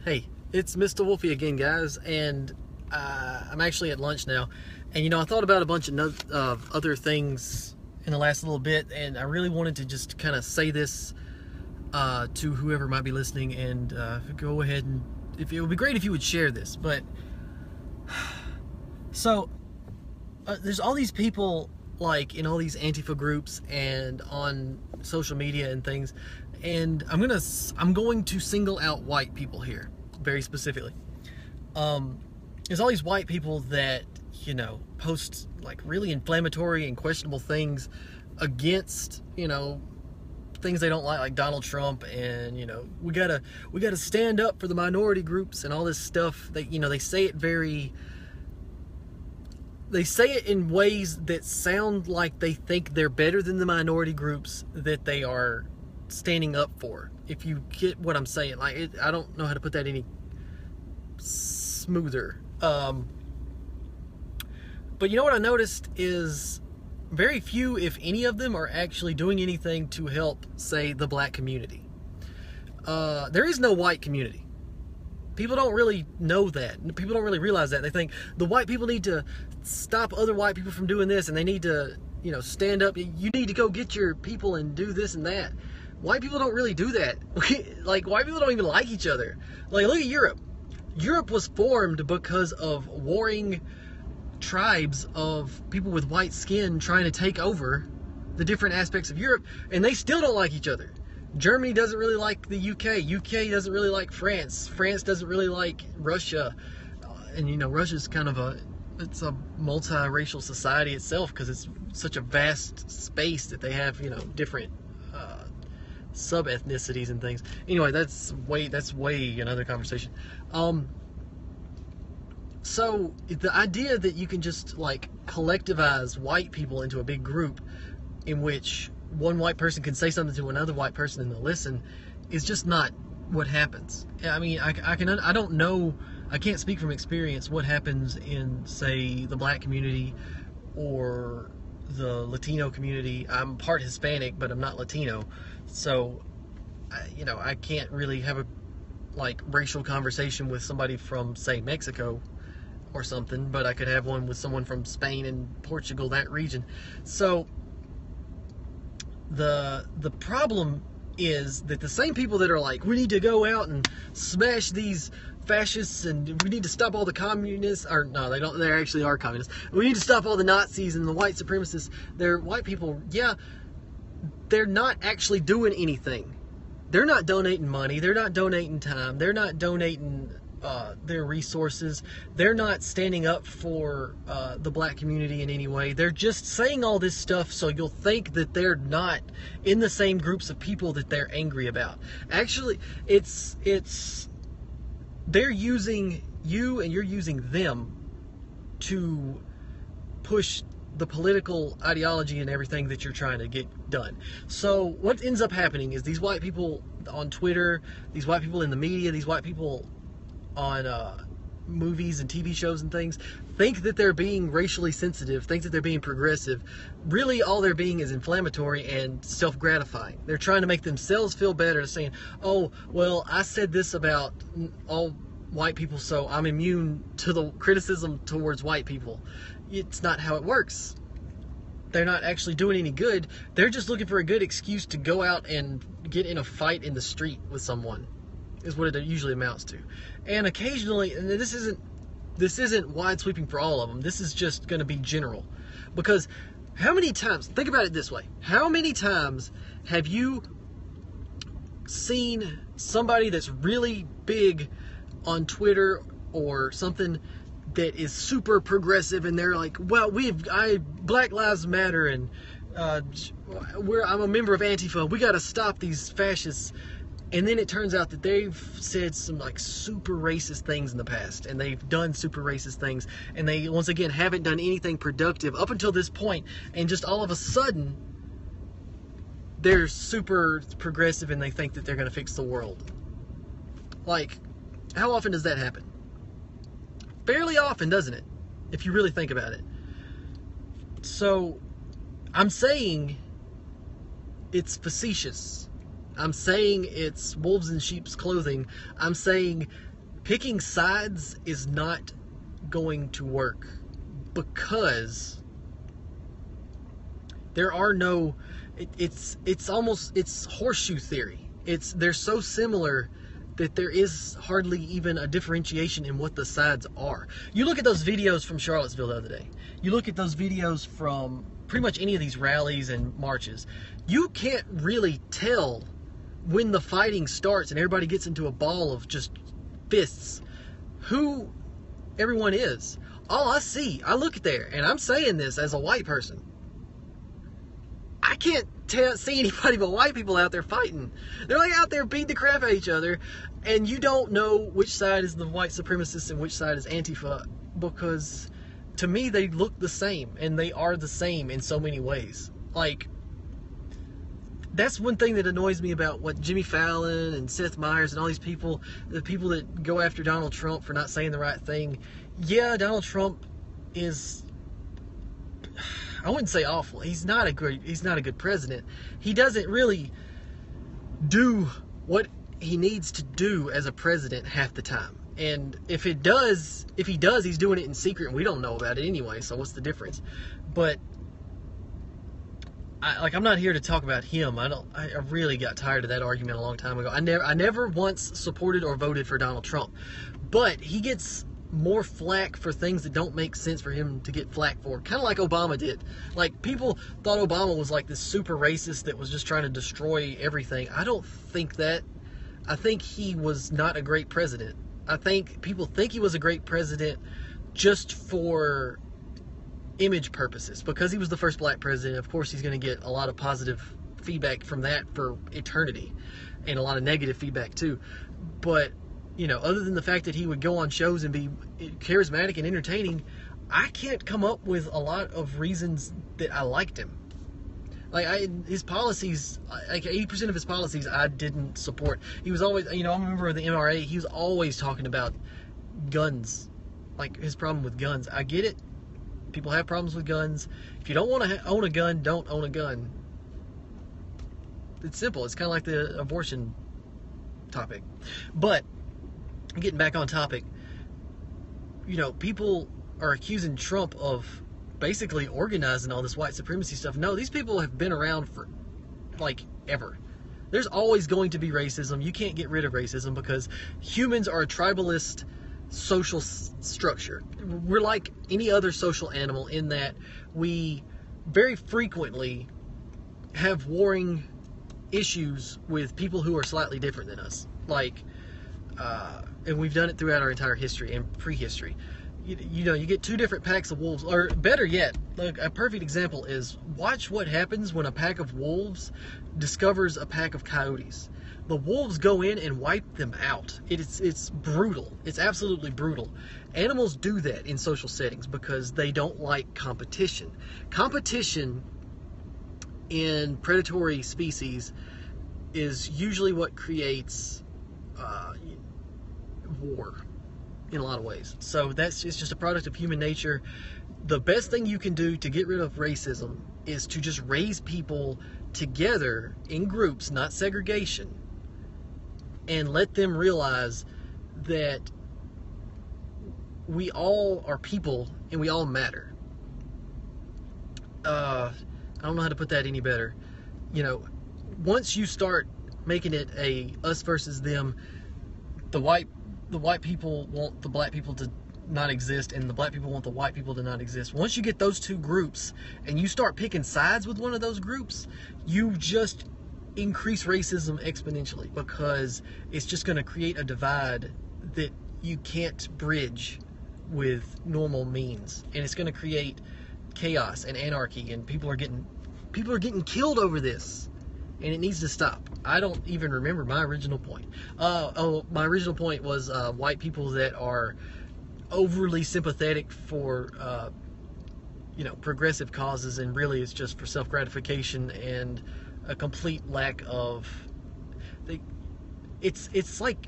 Hey, it's Mr. Wolfie again, guys, and I'm actually at lunch now. And I thought about a bunch of other things in the last little bit, and I really wanted to just kind of say this to whoever might be listening, and go ahead and if it would be great if you would share this. But so there's all these people like in all these Antifa groups and on social media and things, and I'm going to single out white people here very specifically. There's all these white people that post like really inflammatory and questionable things against things they don't like Donald Trump, and we gotta stand up for the minority groups and all this stuff. They say it in ways that sound like they think they're better than the minority groups that they are standing up for. If you get what I'm saying, I don't know how to put that any smoother. But what I noticed is very few, if any of them, are actually doing anything to help, say, the black community. There is no white community. People don't really know that. People don't really realize that. They think the white people need to stop other white people from doing this, and they need to, stand up. You need to go get your people and do this and that. White people don't really do that. White people don't even like each other. Look at Europe. Europe was formed because of warring tribes of people with white skin trying to take over the different aspects of Europe, and they still don't like each other. Germany doesn't really like the UK. UK doesn't really like France. France doesn't really like Russia. And Russia's kind of it's a multiracial society itself, because it's such a vast space that they have different sub-ethnicities and things. Anyway, that's way another conversation. So the idea that you can just collectivize white people into a big group in which one white person can say something to another white person and they'll listen is just not what happens. I mean, I don't know, I can't speak from experience what happens in, say, the black community or the Latino community. I'm part Hispanic, but I'm not Latino, so I can't really have a racial conversation with somebody from, say, Mexico or something, but I could have one with someone from Spain and Portugal, that region. So the problem is that the same people that are like, we need to go out and smash these fascists and we need to stop all the communists, or no, they actually are communists. We need to stop all the Nazis and the white supremacists. They're white people. Yeah, they're not actually doing anything. They're not donating money. They're not donating time. They're not donating their resources. They're not standing up for the black community in any way. They're just saying all this stuff so you'll think that they're not in the same groups of people that they're angry about. Actually, they're using you and you're using them to push the political ideology and everything that you're trying to get done. So what ends up happening is these white people on Twitter, these white people in the media, these white people on movies and TV shows and things think that they're being racially sensitive, think that they're being progressive. Really, all they're being is inflammatory and self-gratifying. They're trying to make themselves feel better, saying, oh, well, I said this about all white people, so I'm immune to the criticism towards white people. It's not how it works. They're not actually doing any good. They're just looking for a good excuse to go out and get in a fight in the street with someone, is what it usually amounts to. And occasionally, and this isn't wide sweeping for all of them, this is just going to be general. Because how many times, think about it this way, how many times have you seen somebody that's really big on Twitter or something that is super progressive, and they're like, well, Black Lives Matter, and I'm a member of Antifa, we got to stop these fascists. And then it turns out that they've said some super racist things in the past, and they've done super racist things, and they once again haven't done anything productive up until this point, and just all of a sudden they're super progressive and they think that they're going to fix the world. How often does that happen? Fairly often, doesn't it? If you really think about it. So I'm saying it's facetious. I'm saying it's wolves in sheep's clothing. I'm saying Picking sides is not going to work because there are no, it's horseshoe theory. They're so similar that there is hardly even a differentiation in what the sides are. You look at those videos from Charlottesville the other day. You look at those videos from pretty much any of these rallies and marches. You can't really tell when the fighting starts and everybody gets into a ball of just fists who everyone is. All I see, I look there, and I'm saying this as a white person, I can't see anybody but white people out there fighting. They're like out there beating the crap out of each other, and you don't know which side is the white supremacists and which side is Antifa, because to me they look the same, and they are the same in so many ways. Like, that's one thing that annoys me about what Jimmy Fallon and Seth Meyers and all these people, the people that go after Donald Trump for not saying the right thing. Yeah, Donald Trump is, I wouldn't say awful. He's not a good president. He doesn't really do what he needs to do as a president half the time. And if he does, he's doing it in secret and we don't know about it anyway, so what's the difference? But I'm not here to talk about him. I really got tired of that argument a long time ago. I never once supported or voted for Donald Trump. But he gets more flack for things that don't make sense for him to get flack for. Kind of like Obama did. Like, people thought Obama was like this super racist that was just trying to destroy everything. I don't think that. I think he was not a great president. I think people think he was a great president just for image purposes, because he was the first black president. Of course he's going to get a lot of positive feedback from that for eternity, and a lot of negative feedback too. But other than the fact that he would go on shows and be charismatic and entertaining, I can't come up with a lot of reasons that I liked him. Like, his policies, like 80% of his policies I didn't support. He was always, I'm a member of the NRA, he was always talking about guns, like his problem with guns. I get it. People have problems with guns. If you don't want to own a gun, don't own a gun. It's simple. It's kind of like the abortion topic. But getting back on topic, people are accusing Trump of basically organizing all this white supremacy stuff. No, these people have been around for ever. There's always going to be racism. You can't get rid of racism because humans are a tribalist social structure. We're like any other social animal in that we very frequently have warring issues with people who are slightly different than us. And we've done it throughout our entire history and prehistory. You get two different packs of wolves, or better yet, a perfect example is watch what happens when a pack of wolves discovers a pack of coyotes. The wolves go in and wipe them out. It's brutal. It's absolutely brutal. Animals do that in social settings because they don't like competition. Competition in predatory species is usually what creates war in a lot of ways. So it's just a product of human nature. The best thing you can do to get rid of racism is to just raise people together in groups, not segregation, and let them realize that we all are people and we all matter. I don't know how to put that any better. Once you start making it a us versus them, the white people want the black people to not exist, and the black people want the white people to not exist. Once you get those two groups and you start picking sides with one of those groups, you just increase racism exponentially, because it's just going to create a divide that you can't bridge with normal means, and it's going to create chaos and anarchy, and people are getting killed over this, and it needs to stop. I don't even remember my original point. My original point was white people that are overly sympathetic for progressive causes, and really it's just for self-gratification and a complete lack of it's like,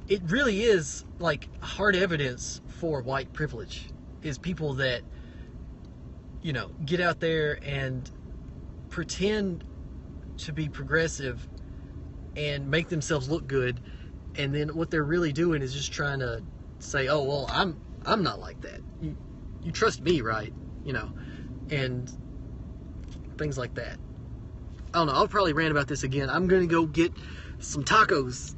it really is like hard evidence for white privilege is people that get out there and pretend to be progressive and make themselves look good And then what they're really doing is just trying to say, oh, well, I'm not like that. You trust me, right? You know, and things like that. I don't know. I'll probably rant about this again. I'm going to go get some tacos.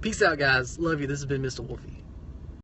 Peace out, guys. Love you. This has been Mr. Wolfie.